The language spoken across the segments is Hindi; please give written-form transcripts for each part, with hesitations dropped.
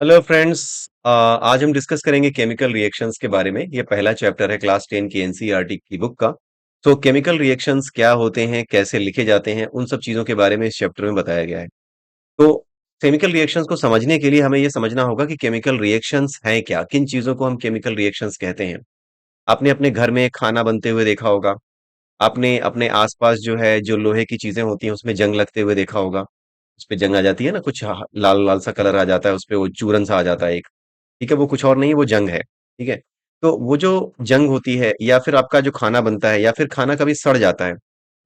Hello friends. आज हम डिस्कस करेंगे केमिकल रिएक्शंस के बारे में। ये पहला चैप्टर है क्लास 10 की एनसीईआरटी की बुक का। तो केमिकल रिएक्शंस क्या होते हैं, कैसे लिखे जाते हैं, उन सब चीजों के बारे में इस चैप्टर में बताया गया है। तो केमिकल रिएक्शंस को समझने के लिए हमें ये समझना होगा कि केमिकल रिएक्शंस हैं क्या, किन चीजों को हम केमिकल रिएक्शंस कहते हैं। आपने अपने घर में खाना बनते हुए देखा होगा। आपने अपने आसपास जो है, जो लोहे की चीजें होती हैं उसमें जंग लगते हुए देखा होगा। उस पे जंग आ जाती है ना, कुछ लाल लाल सा कलर आ जाता है, उस पे वो चूरन सा आ जाता है एक। ठीक है, वो कुछ और नहीं, वो जंग है। ठीक है। तो वो जो जंग होती है, या फिर आपका जो खाना बनता है, या फिर खाना कभी सड़ जाता है,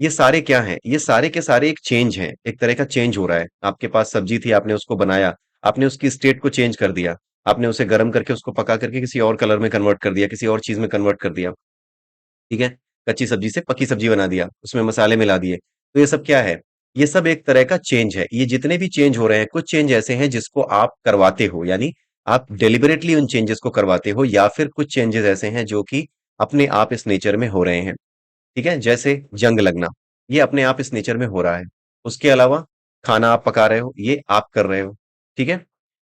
ये सारे क्या हैं? ये सारे के सारे एक चेंज हैं, एक तरह का चेंज हो रहा है। आपके पास सब्जी थी, आपने उसको बनाया, आपने उसकी स्टेट को चेंज कर दिया। आपने उसे गर्म करके उसको पका करके किसी और कलर में कन्वर्ट कर दिया, किसी और चीज में कन्वर्ट कर दिया। ठीक है। कच्ची सब्जी से पक्की सब्जी बना दिया, उसमें मसाले मिला दिए। तो ये सब क्या है? ये सब एक तरह का चेंज है। ये जितने भी चेंज हो रहे हैं, कुछ चेंज ऐसे हैं जिसको आप करवाते हो, यानी आप डेलिबरेटली उन चेंजेस को करवाते हो, या फिर कुछ चेंजेस ऐसे हैं जो कि अपने आप इस नेचर में हो रहे हैं। ठीक है, जैसे जंग लगना, ये अपने आप इस नेचर में हो रहा है। उसके अलावा खाना आप पका रहे हो, ये आप कर रहे हो। ठीक है।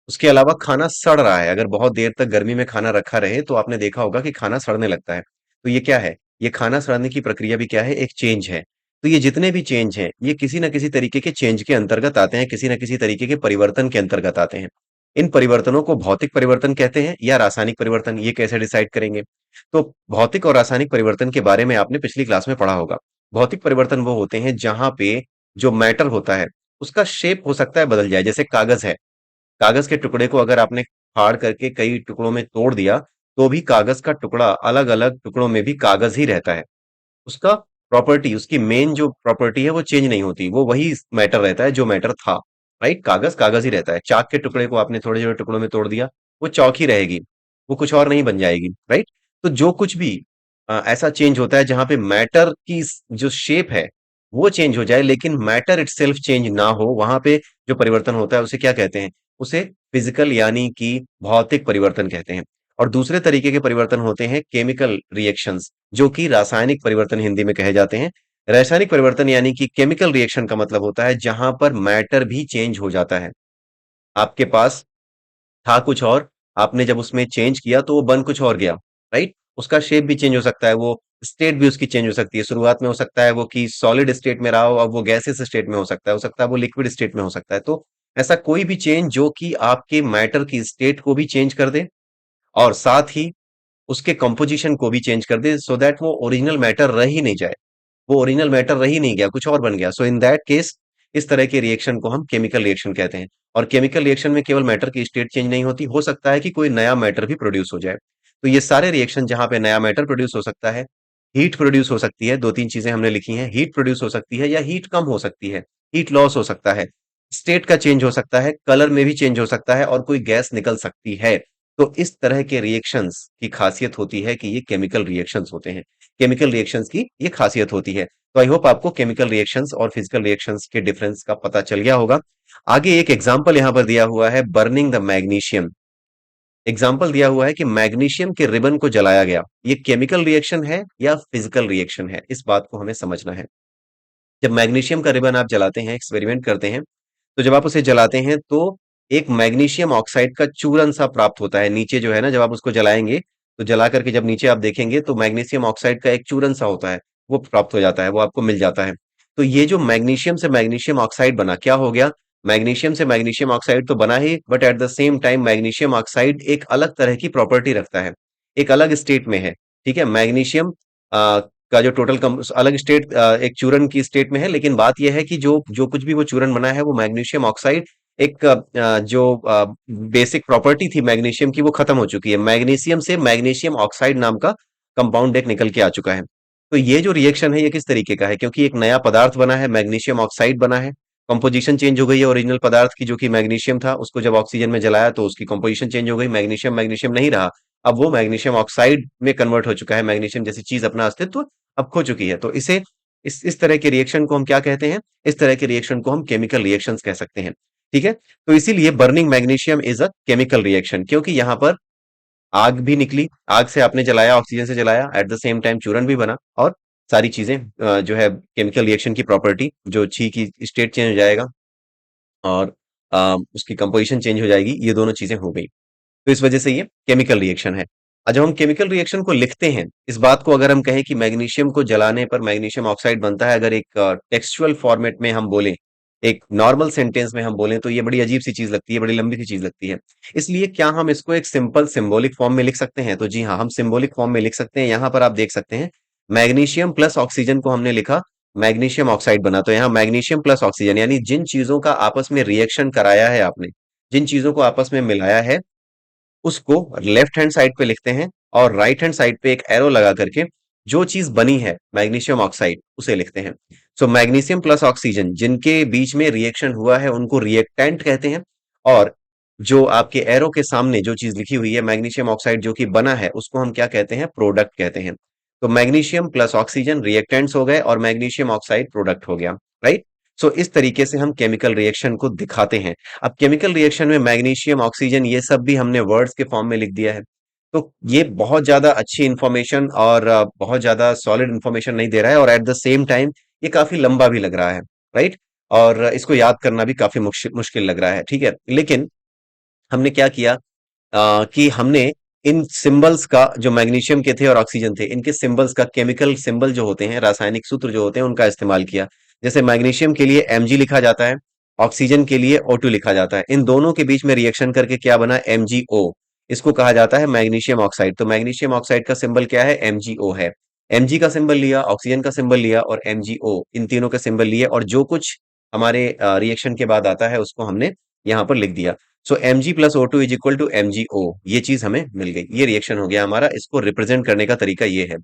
उसके अलावा खाना सड़ रहा है, अगर बहुत देर तक गर्मी में खाना रखा रहे तो आपने देखा होगा कि खाना सड़ने लगता है। तो ये क्या है? ये खाना सड़ने की प्रक्रिया भी क्या है? एक चेंज है। तो ये जितने भी चेंज हैं, ये किसी न किसी तरीके के चेंज के अंतर्गत आते हैं, किसी न किसी तरीके के परिवर्तन के अंतर्गत आते हैं। इन परिवर्तनों को भौतिक परिवर्तन कहते हैं या रासायनिक परिवर्तन, ये कैसे डिसाइड करेंगे? तो भौतिक और रासायनिक परिवर्तन के बारे में आपने पिछली क्लास में पढ़ा होगा। भौतिक परिवर्तन वो होते हैं जहां पे जो मैटर होता है, उसका शेप हो सकता है बदल जाए। जैसे कागज है, कागज के टुकड़े को अगर आपने फाड़ करके कई टुकड़ों में तोड़ दिया, तो भी कागज का टुकड़ा अलग अलग टुकड़ों में भी कागज ही रहता है। उसका प्रॉपर्टी, उसकी मेन जो प्रॉपर्टी है वो चेंज नहीं होती, वो वही मैटर रहता है जो मैटर था। राइट, कागज कागज ही रहता है। चाक के टुकड़े को आपने थोड़े छोटे टुकड़ों में तोड़ दिया, वो चौक ही रहेगी, वो कुछ और नहीं बन जाएगी। राइट। तो जो कुछ भी ऐसा चेंज होता है जहां पे मैटर की जो शेप है वो चेंज हो जाए, लेकिन मैटर इटसेल्फ चेंज ना हो, वहां पे जो परिवर्तन होता है उसे क्या कहते हैं? उसे फिजिकल यानी कि भौतिक परिवर्तन कहते हैं। और दूसरे तरीके के परिवर्तन होते हैं केमिकल रिएक्शंस, जो कि रासायनिक परिवर्तन हिंदी में कहे जाते हैं। रासायनिक परिवर्तन यानी कि केमिकल रिएक्शन का मतलब होता है जहां पर मैटर भी चेंज हो जाता है। आपके पास था कुछ और, आपने जब उसमें चेंज किया तो वो बन कुछ और गया। राइट। उसका शेप भी चेंज हो सकता है, वो स्टेट भी उसकी चेंज हो सकती है। शुरुआत में हो सकता है वो कि सॉलिड स्टेट में रहा हो, अब वो गैसेस स्टेट में हो सकता है वो लिक्विड स्टेट में हो सकता है। तो ऐसा कोई भी चेंज जो कि आपके मैटर की स्टेट को भी चेंज कर दे, और साथ ही उसके कंपोजिशन को भी चेंज कर दे, सो दैट वो ओरिजिनल मैटर रह ही नहीं जाए, वो ओरिजिनल मैटर रह ही नहीं गया, कुछ और बन गया। सो इन दैट केस इस तरह के रिएक्शन को हम केमिकल रिएक्शन कहते हैं। और केमिकल रिएक्शन में केवल मैटर की स्टेट चेंज नहीं होती, हो सकता है कि कोई नया मैटर भी प्रोड्यूस हो जाए। तो ये सारे रिएक्शन जहां पे नया मैटर प्रोड्यूस हो सकता है, हीट प्रोड्यूस हो सकती है, दो तीन चीजें हमने लिखी हैं, हीट प्रोड्यूस हो सकती है या हीट कम हो सकती है, हीट लॉस हो सकता है, स्टेट का चेंज हो सकता है, कलर में भी चेंज हो सकता है, और कोई गैस निकल सकती है। तो इस तरह के रिएक्शंस की खासियत होती है कि ये केमिकल रिएक्शंस होते हैं। केमिकल रिएक्शंस की ये खासियत होती है। तो आई होप आपको केमिकल रिएक्शंस और फिजिकल रिएक्शंस के डिफरेंस का पता चल गया होगा। आगे एक एग्जांपल यहां पर दिया हुआ है, बर्निंग द मैग्नीशियम। एग्जांपल दिया हुआ है कि मैग्नीशियम के रिबन को जलाया गया। ये केमिकल रिएक्शन है या फिजिकल रिएक्शन है, इस बात को हमें समझना है। जब मैग्नीशियम का रिबन आप जलाते हैं, एक्सपेरिमेंट करते हैं, तो जब आप उसे जलाते हैं तो एक मैग्नीशियम ऑक्साइड का चूरन सा प्राप्त होता है नीचे, जो है ना, जब आप उसको जलाएंगे तो जला करके जब नीचे आप देखेंगे तो मैग्नीशियम ऑक्साइड का एक चूरन सा होता है, वो प्राप्त हो जाता है, वो आपको मिल जाता है। तो ये जो मैग्नीशियम से मैग्नीशियम ऑक्साइड बना, क्या हो गया? मैग्नीशियम से मैग्नीशियम ऑक्साइड तो बना ही, but at the same time magnesium oxide एक अलग तरह की प्रॉपर्टी रखता है, एक अलग स्टेट में है। ठीक है। मैग्नीशियम का जो टोटल अलग स्टेट, एक चूरन की स्टेट में है, लेकिन बात यह है कि जो जो कुछ भी वो चूरन बना है वो मैग्नीशियम ऑक्साइड, एक जो बेसिक प्रॉपर्टी थी मैग्नीशियम की वो खत्म हो चुकी है। मैग्नीशियम से मैग्नीशियम ऑक्साइड नाम का कंपाउंड एक निकल के आ चुका है। तो ये जो रिएक्शन है ये किस तरीके का है? क्योंकि एक नया पदार्थ बना है, मैग्नीशियम ऑक्साइड बना है, कंपोजिशन चेंज हो गई है ओरिजिनल पदार्थ की जो कि मैग्नीशियम था, उसको जब ऑक्सीजन में जलाया तो उसकी कंपोजिशन चेंज हो गई, मैग्नीशियम मैग्नीशियम नहीं रहा, अब वो मैग्नीशियम ऑक्साइड में कन्वर्ट हो चुका है। मैग्नीशियम जैसी चीज अपना अस्तित्व अब खो चुकी है। तो इसे इस तरह के रिएक्शन को हम क्या कहते हैं? इस तरह के रिएक्शन को हम केमिकल रिएक्शंस कह सकते हैं। ठीक है। तो इसीलिए burning magnesium is a chemical reaction, क्योंकि यहां पर आग भी निकली, आग से आपने जलाया, ऑक्सीजन से जलाया, एट द सेम टाइम चूरन भी बना, और सारी चीजें जो है केमिकल रिएक्शन की प्रॉपर्टी, जो छी की स्टेट चेंज हो जाएगा, और उसकी कंपोजिशन चेंज हो जाएगी, ये दोनों चीजें हो गई। तो इस वजह से ये केमिकल रिएक्शन है। जब हम केमिकल रिएक्शन को लिखते हैं, इस बात को अगर हम कहें कि मैग्नीशियम को जलाने पर मैग्नीशियम ऑक्साइड बनता है, अगर एक टेक्सचुअल फॉर्मेट में हम बोलें, एक नॉर्मल सेंटेंस में हम बोलें, तो ये बड़ी अजीब सी चीज लगती है, बड़ी लंबी सी चीज लगती है। इसलिए क्या हम इसको एक सिंपल सिंबॉलिक फॉर्म में लिख सकते हैं? तो जी हाँ, हम सिंबॉलिक फॉर्म में लिख सकते हैं। यहां पर आप देख सकते हैं, मैग्नीशियम प्लस ऑक्सीजन को हमने लिखा, मैग्नीशियम ऑक्साइड बना। तो यहाँ मैग्नीशियम प्लस ऑक्सीजन, यानी जिन चीजों का आपस में रिएक्शन कराया है आपने, जिन चीजों को आपस में मिलाया है, उसको लेफ्ट हैंड साइड पे लिखते हैं, और राइट हैंड साइड पे एक एरो लगा करके जो चीज बनी है मैग्नीशियम ऑक्साइड, उसे लिखते हैं। सो मैग्नीशियम प्लस ऑक्सीजन जिनके बीच में रिएक्शन हुआ है उनको रिएक्टेंट कहते हैं, और जो आपके एरो के सामने जो चीज लिखी हुई है मैग्नीशियम ऑक्साइड जो कि बना है, उसको हम क्या कहते हैं? प्रोडक्ट कहते हैं। तो मैग्नीशियम प्लस ऑक्सीजन रिएक्टेंट्स हो गए और मैग्नीशियम ऑक्साइड प्रोडक्ट हो गया, राइट। सो इस तरीके से हम केमिकल रिएक्शन को दिखाते हैं। अब केमिकल रिएक्शन में मैग्नीशियम, ऑक्सीजन, ये सब भी हमने वर्ड्स के फॉर्म में लिख दिया है। तो ये बहुत ज्यादा अच्छी इंफॉर्मेशन और बहुत ज्यादा सॉलिड इंफॉर्मेशन नहीं दे रहा है, और एट द सेम टाइम ये काफी लंबा भी लग रहा है, राइट। और इसको याद करना भी काफी मुश्किल लग रहा है, ठीक है। लेकिन हमने क्या किया, कि हमने इन सिंबल्स का, जो मैग्नीशियम के थे और ऑक्सीजन थे, इनके सिंबल्स का, केमिकल सिंबल जो होते हैं, रासायनिक सूत्र जो होते हैं, उनका इस्तेमाल किया। जैसे मैग्नीशियम के लिए Mg लिखा जाता है, ऑक्सीजन के लिए O2 लिखा जाता है। इन दोनों के बीच में रिएक्शन करके क्या बना? MgO। इसको कहा जाता है मैग्नीशियम ऑक्साइड। तो मैग्नीशियम ऑक्साइड का सिंबल क्या है? MgO है। Mg का सिंबल लिया, ऑक्सीजन का सिंबल लिया, और MgO, इन तीनों का सिंबल लिए, और जो कुछ हमारे रिएक्शन के बाद आता है उसको हमने यहाँ पर लिख दिया। So Mg plus O2 is equal to MgO, ये चीज हमें मिल गई, ये रिएक्शन हो गया हमारा। इसको रिप्रेजेंट करने का तरीका ये है।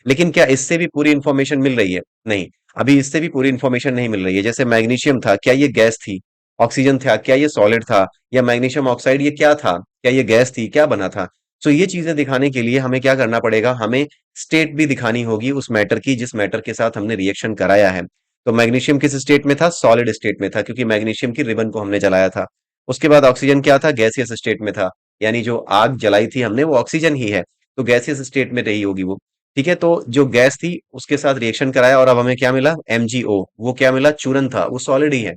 लेकिन क्या इससे भी पूरी इंफॉर्मेशन मिल रही है? नहीं, अभी इससे भी पूरी इंफॉर्मेशन नहीं मिल रही है। जैसे मैग्नीशियम था, क्या ये गैस थी? ऑक्सीजन था, क्या ये सॉलिड था? या मैग्नीशियम ऑक्साइड ये क्या था? क्या ये गैस थी? क्या बना था? सो ये चीजें दिखाने के लिए हमें क्या करना पड़ेगा? हमें स्टेट भी दिखानी होगी उस मैटर की, जिस मैटर के साथ हमने रिएक्शन कराया है। तो मैग्नीशियम किस स्टेट में था? सॉलिड स्टेट में था, क्योंकि मैग्नीशियम की रिबन को हमने जलाया था। उसके बाद ऑक्सीजन क्या था? गैसियस स्टेट में था, यानी जो आग जलाई थी हमने वो ऑक्सीजन ही है, तो गैसियस स्टेट में रही होगी वो। ठीक है, तो जो गैस थी उसके साथ रिएक्शन कराया, और अब हमें क्या मिला? MgO। वो क्या मिला? चूरन था, वो सॉलिड ही है।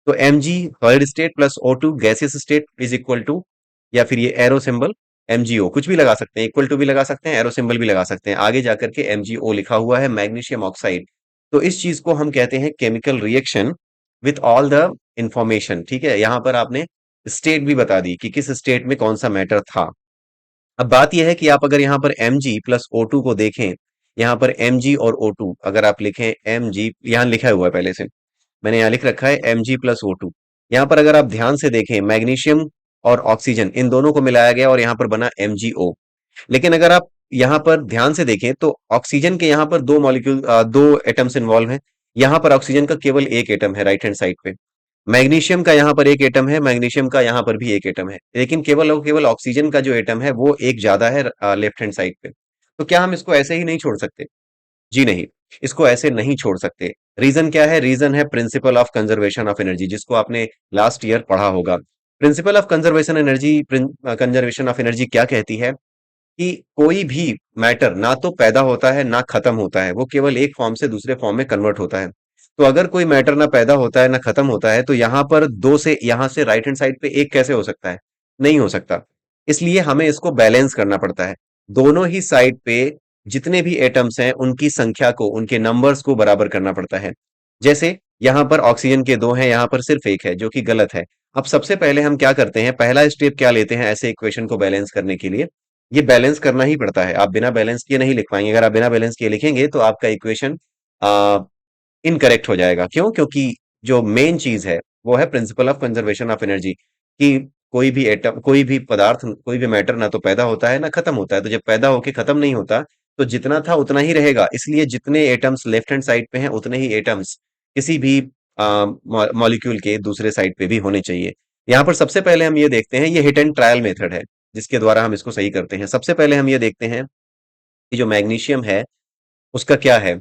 तो Mg solid state plus O2 gaseous state is equal to, या फिर ये एरो सिंबल MgO, कुछ भी लगा सकते हैं, इक्वल टू भी लगा सकते हैं, एरो सिंबल भी लगा सकते हैं, आगे जाकर के MgO लिखा हुआ है, मैग्नीशियम ऑक्साइड। तो इस चीज को हम कहते हैं chemical reaction with all the information. ठीक है, यहां पर आपने स्टेट भी बता दी कि किस स्टेट में कौन सा मैटर था। अब बात यह है कि आप अगर यहाँ पर Mg प्लस O2 को देखें, यहाँ पर Mg और O2 अगर आप लिखें, Mg यहाँ लिखा हुआ है पहले से, मैंने यहाँ लिख रखा है Mg प्लस O2। यहाँ पर अगर आप ध्यान से देखें, मैग्नीशियम और ऑक्सीजन इन दोनों को मिलाया गया और यहाँ पर बना MgO। लेकिन अगर आप यहाँ पर ध्यान से देखें तो ऑक्सीजन के यहाँ पर दो मॉलिक्यूल, दो एटम्स इन्वॉल्व हैं। यहाँ पर ऑक्सीजन का केवल एक एटम है राइट हैंड साइड पे। मैग्नीशियम का यहाँ पर एक एटम है, मैग्नीशियम का यहाँ पर भी एक एटम है, लेकिन केवल और केवल ऑक्सीजन का जो एटम है वो एक ज्यादा है लेफ्ट हैंड साइड पे। तो क्या हम इसको ऐसे ही नहीं छोड़ सकते? जी नहीं, इसको ऐसे नहीं छोड़ सकते। रीजन क्या है? रीजन है principle of conservation of energy, जिसको आपने लास्ट ईयर पढ़ा होगा। Principle of conservation of energy क्या कहती है? कि कोई भी मैटर ना तो पैदा होता है ना खत्म होता है, वो केवल एक फॉर्म से दूसरे फॉर्म में कन्वर्ट होता है। तो अगर कोई मैटर ना पैदा होता है ना खत्म होता है, तो यहाँ पर दो से, यहाँ से राइट हैंड साइड पे एक कैसे हो सकता है? नहीं हो सकता। इसलिए हमें इसको बैलेंस करना पड़ता है। दोनों ही साइड पे जितने भी एटम्स हैं उनकी संख्या को, उनके नंबर्स को बराबर करना पड़ता है। जैसे यहाँ पर ऑक्सीजन के दो हैं, यहाँ पर सिर्फ एक है, जो कि गलत है। अब सबसे पहले हम क्या करते हैं, पहला स्टेप क्या लेते हैं ऐसे इक्वेशन को बैलेंस करने के लिए? ये बैलेंस करना ही पड़ता है, आप बिना बैलेंस किए नहीं लिख पाएंगे। अगर आप बिना बैलेंस किए लिखेंगे तो आपका इक्वेशन इनकरेक्ट हो जाएगा। क्यों? क्योंकि जो मेन चीज है वो है principle of conservation of energy, कि कोई भी एटम, कोई भी पदार्थ, कोई भी मैटर ना तो पैदा होता है ना खत्म होता है। तो जब पैदा होके खत्म नहीं होता, तो जितना था उतना ही रहेगा। इसलिए जितने एटम्स लेफ्ट हैंड साइड पे हैं उतने ही एटम्स किसी भी मॉलिक्यूल के दूसरे साइड पे भी होने चाहिए। यहाँ पर सबसे पहले हम ये देखते हैं, ये हिट एंड ट्रायल मेथड है जिसके द्वारा हम इसको सही करते हैं। सबसे पहले हम ये देखते हैं कि जो मैग्नीशियम है उसका क्या है।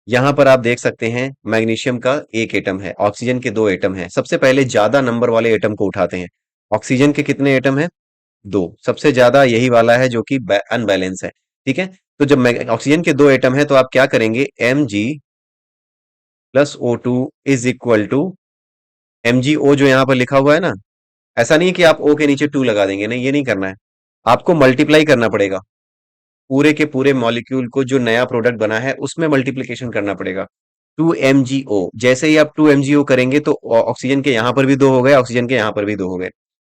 यहां पर आप देख सकते हैं मैग्नीशियम का एक एटम है, ऑक्सीजन के दो एटम है। सबसे पहले ज्यादा नंबर वाले एटम को उठाते हैं। ऑक्सीजन के कितने एटम है? दो। सबसे ज्यादा यही वाला है जो कि अनबैलेंस है। ठीक है, तो जब ऑक्सीजन के दो एटम है तो आप क्या करेंगे? Mg plus O2 is equal to MgO जो यहाँ पर लिखा हुआ है ना, ऐसा नहीं है कि आप O के नीचे 2 लगा देंगे, नहीं, ये नहीं करना है। आपको मल्टीप्लाई करना पड़ेगा पूरे के पूरे मॉलिक्यूल को, जो नया प्रोडक्ट बना है उसमें मल्टीप्लिकेशन करना पड़ेगा। 2 MgO, जैसे ही आप 2 MgO करेंगे तो ऑक्सीजन के यहां पर भी दो हो गए, ऑक्सीजन के यहां पर भी दो हो गए।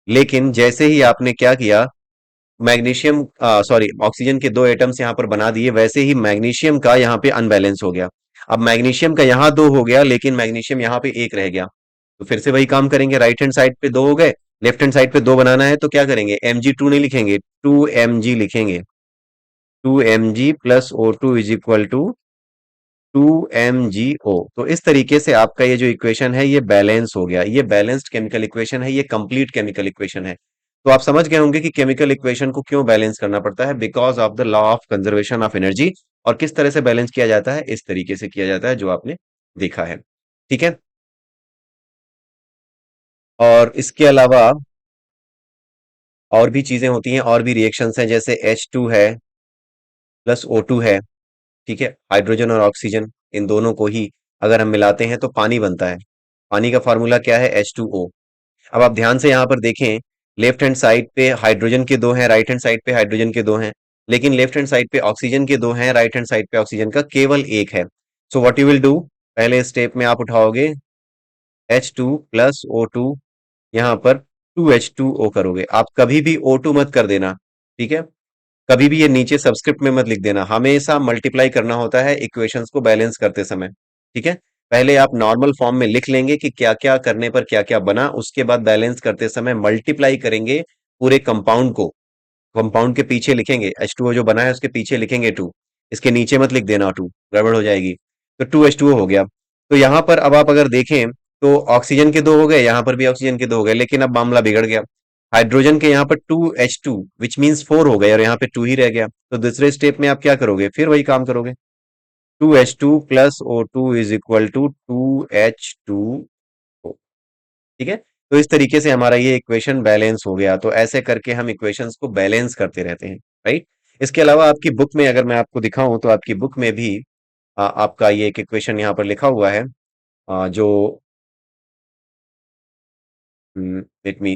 लेकिन जैसे ही आपने क्या किया, मैग्नीशियम, सॉरी, ऑक्सीजन के दो एटम्स यहां पर बना दिए, वैसे ही मैग्नीशियम का यहां पे अनबैलेंस हो गया। अब मैग्नीशियम का यहां दो हो गया, लेकिन मैग्नीशियम यहां पे एक रह गया। तो फिर से वही काम करेंगे, राइट हैंड साइड पे दो हो गए, लेफ्ट हैंड साइड पे दो बनाना है, तो क्या करेंगे, Mg2 नहीं लिखेंगे, 2Mg लिखेंगे। 2Mg+O2 तो इस तरीके से आपका ये जो इक्वेशन है ये बैलेंस हो गया, ये बैलेंस्ड केमिकल इक्वेशन है, ये कंप्लीट केमिकल इक्वेशन है। तो आप समझ गए होंगे कि केमिकल इक्वेशन को क्यों बैलेंस करना पड़ता है, because of the law of conservation of energy. और किस तरह से बैलेंस किया जाता है, इस तरीके से किया जाता है जो आपने देखा है। ठीक है। और इसके अलावा और भी चीजें होती हैं, और भी रिएक्शंस हैं, जैसे H2 है प्लस O2 है। ठीक है, हाइड्रोजन और ऑक्सीजन, इन दोनों को ही अगर हम मिलाते हैं तो पानी बनता है। पानी का फॉर्मूला क्या है, H2O। अब आप ध्यान से यहाँ पर देखें, लेफ्ट हैंड साइड पे हाइड्रोजन के दो हैं, राइट हैंड साइड पे हाइड्रोजन के दो हैं, लेकिन लेफ्ट हैंड साइड पे ऑक्सीजन के दो हैं, राइट हैंड साइड पे ऑक्सीजन का केवल एक है। So what you will do, पहले स्टेप में आप उठाओगे H2+O2, यहाँ पर 2H2O करोगे। आप कभी भी O2 मत कर देना, ठीक है। कभी भी ये नीचे सबस्क्रिप्ट में मत लिख देना, हमेशा मल्टीप्लाई करना होता है इक्वेशंस को बैलेंस करते समय। ठीक है, पहले आप नॉर्मल फॉर्म में लिख लेंगे कि क्या क्या करने पर क्या क्या बना, उसके बाद बैलेंस करते समय मल्टीप्लाई करेंगे पूरे कंपाउंड को। कंपाउंड के पीछे लिखेंगे, H2O जो बना है उसके पीछे लिखेंगे 2, इसके नीचे मत लिख देना 2, गड़बड़ हो जाएगी। तो 2H2O हो गया। तो यहां पर अब आप अगर देखें तो ऑक्सीजन के दो हो गए, यहां पर भी ऑक्सीजन के दो हो गए, लेकिन अब मामला बिगड़ गया। हाइड्रोजन के यहाँ पर 2H2 विच मीन्स 4 हो गए, और यहाँ पे 2 ही रह गया। तो दूसरे स्टेप में आप क्या करोगे, फिर वही काम करोगे, 2H2+O2 is equal to 2H2O। ठीक है, तो इस तरीके से हमारा ये इक्वेशन बैलेंस हो गया। तो ऐसे करके हम इक्वेशंस को बैलेंस करते रहते हैं, राइट। इसके अलावा आपकी बुक में अगर मैं आपको दिखाऊं तो आपकी बुक में भी आपका ये एक इक्वेशन यहाँ पर लिखा हुआ है, जो लेट मी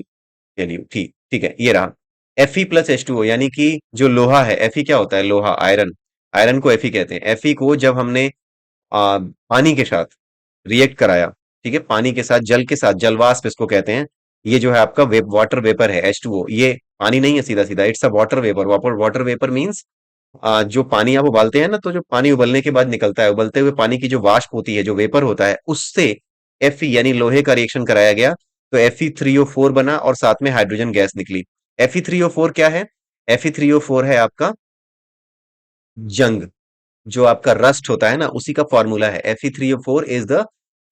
टेल यू, ठीक ठीक है, ये रहा। Fe+H2O, यानी कि जो लोहा है, Fe क्या होता है, लोहा, आयरन। आयरन को Fe कहते हैं। Fe को जब हमने पानी के साथ रिएक्ट कराया, ठीक है, पानी के साथ, जल के साथ, जलवाष्प इसको कहते हैं। ये जो है आपका वाटर वेपर है H2O, ये पानी नहीं है सीधा सीधा, it's a water vapour. Water water vapour means जो पानी आप उबालते हैं ना, तो जो पानी उबलने के बाद निकलता है, उबलते हुए पानी की जो वाष्प होती है, जो वेपर होता है, उससे Fe यानी लोहे का रिएक्शन कराया गया, तो Fe3O4 बना और साथ में हाइड्रोजन गैस निकली। Fe3O4 क्या है, Fe3O4 है आपका जंग, जो आपका रस्ट होता है ना, उसी का फॉर्मूला है। Fe3O4 is the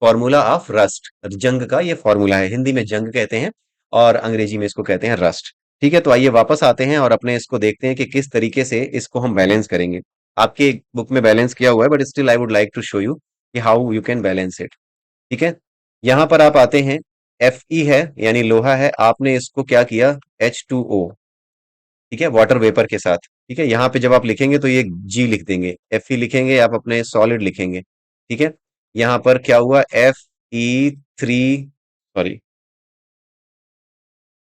formula of rust, जंग का ये फॉर्मूला है। हिंदी में जंग कहते हैं और अंग्रेजी में इसको कहते हैं रस्ट। ठीक है, तो आइए वापस आते हैं और अपने इसको देखते हैं कि किस तरीके से इसको हम बैलेंस करेंगे। आपके बुक में बैलेंस किया हुआ है, but still I would like to show you कि how you can balance it. ठीक है, यहां पर आप आते हैं, Fe है यानी लोहा है, आपने इसको क्या किया, H2O, ठीक है, वाटर वेपर के साथ। ठीक है, यहाँ पे जब आप लिखेंगे तो ये जी लिख देंगे, Fe लिखेंगे, आप अपने सॉलिड लिखेंगे। ठीक है, यहाँ पर क्या हुआ, Fe3, sorry,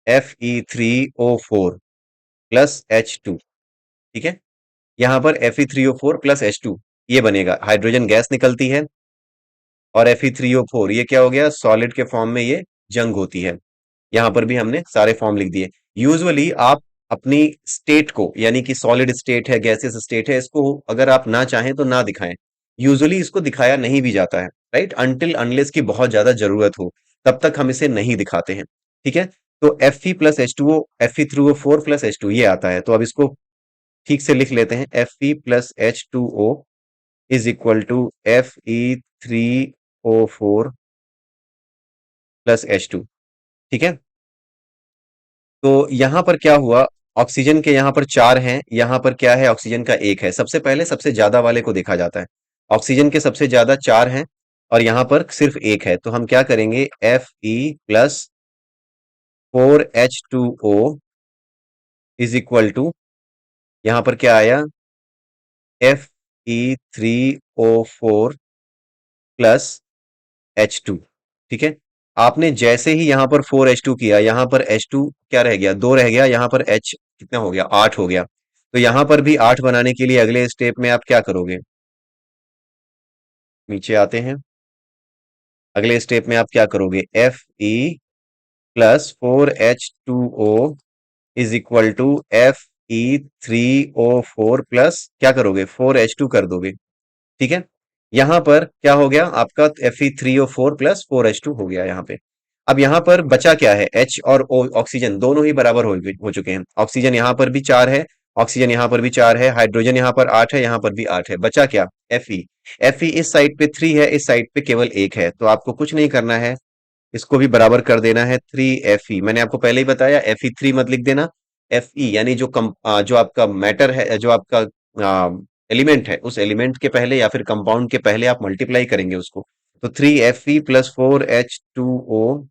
Fe3O4 plus H2। ठीक है, यहाँ पर Fe3O4 प्लस H2 ये बनेगा, हाइड्रोजन गैस निकलती है, और Fe3O4 ये क्या हो गया, सॉलिड के फॉर्म में ये जंग होती है। यहाँ पर भी हमने सारे फॉर्म लिख दिए। यूजुअली आप अपनी स्टेट को, यानी कि सॉलिड स्टेट है, गैसेस स्टेट है, इसको अगर आप ना चाहें तो ना दिखाएं। यूजुअली इसको दिखाया नहीं भी जाता है, राइट, अनटिल अनलेस की बहुत ज्यादा जरूरत हो, तब तक हम इसे नहीं दिखाते हैं। ठीक है, तो Fe+H2O, Fe3O4+H2 ये आता है। तो अब इसको ठीक से लिख लेते हैं, Fe+H2O is equal to Fe3O4+H2। ठीक है, तो यहां पर क्या हुआ, ऑक्सीजन के यहां पर चार हैं, यहां पर क्या है, ऑक्सीजन का एक है। सबसे पहले सबसे ज्यादा वाले को देखा जाता है, ऑक्सीजन के सबसे ज्यादा चार हैं और यहां पर सिर्फ एक है। तो हम क्या करेंगे, Fe+4H2O इज इक्वल टू, यहां पर क्या आया, Fe3O4 प्लस H2। ठीक है, आपने जैसे ही यहां पर 4H2 किया, यहां पर H2 क्या रह गया, 2 रह गया, यहां पर H कितना हो गया, 8 हो गया। तो यहां पर भी 8 बनाने के लिए अगले स्टेप में आप क्या करोगे, नीचे आते हैं। अगले स्टेप में आप क्या करोगे, Fe+4H2O is equal to Fe3O4 plus क्या करोगे, 4H2 कर दोगे। ठीक है। यहां पर क्या हो गया आपका, Fe3O4 प्लस 4H2 हो गया यहां पे। अब यहां पर बचा क्या है, H और O, ऑक्सीजन दोनों ही बराबर हो चुके हैं। ऑक्सीजन यहां पर भी 4 है, ऑक्सीजन यहां पर भी 4 है, हाइड्रोजन यहां पर 8 है, यहां पर भी 8 है। बचा क्या, Fe। Fe इस साइड पे 3 है, इस साइड पे केवल 1 है, तो आपको कुछ नहीं करना है, इसको भी बराबर कर देना है। 3Fe, मैंने आपको पहले ही बताया, Fe3 मत लिख देना। Fe यानी जो आपका मैटर है, जो आपका एलिमेंट है, उस एलिमेंट के पहले या फिर कंपाउंड के पहले आप मल्टीप्लाई करेंगे उसको। तो 3Fe+4H2O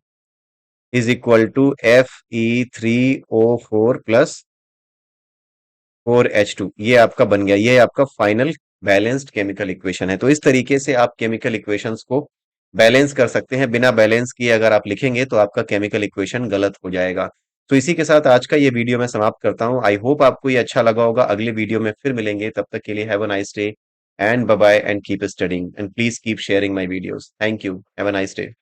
is equal to Fe3O4+4H2, ये आपका बन गया, ये आपका फाइनल बैलेंस्ड केमिकल इक्वेशन है। तो इस तरीके से आप केमिकल इक्वेशंस को बैलेंस कर सकते हैं। बिना बैलेंस किए अगर आप लिखेंगे तो आपका केमिकल इक्वेशन गलत हो जाएगा। तो इसी के साथ आज का ये वीडियो मैं समाप्त करता हूं। आई होप आपको ये अच्छा लगा होगा। अगले वीडियो में फिर मिलेंगे, तब तक के लिए have a nice day and bye bye and keep studying and please keep sharing my videos. Thank you, have a nice day.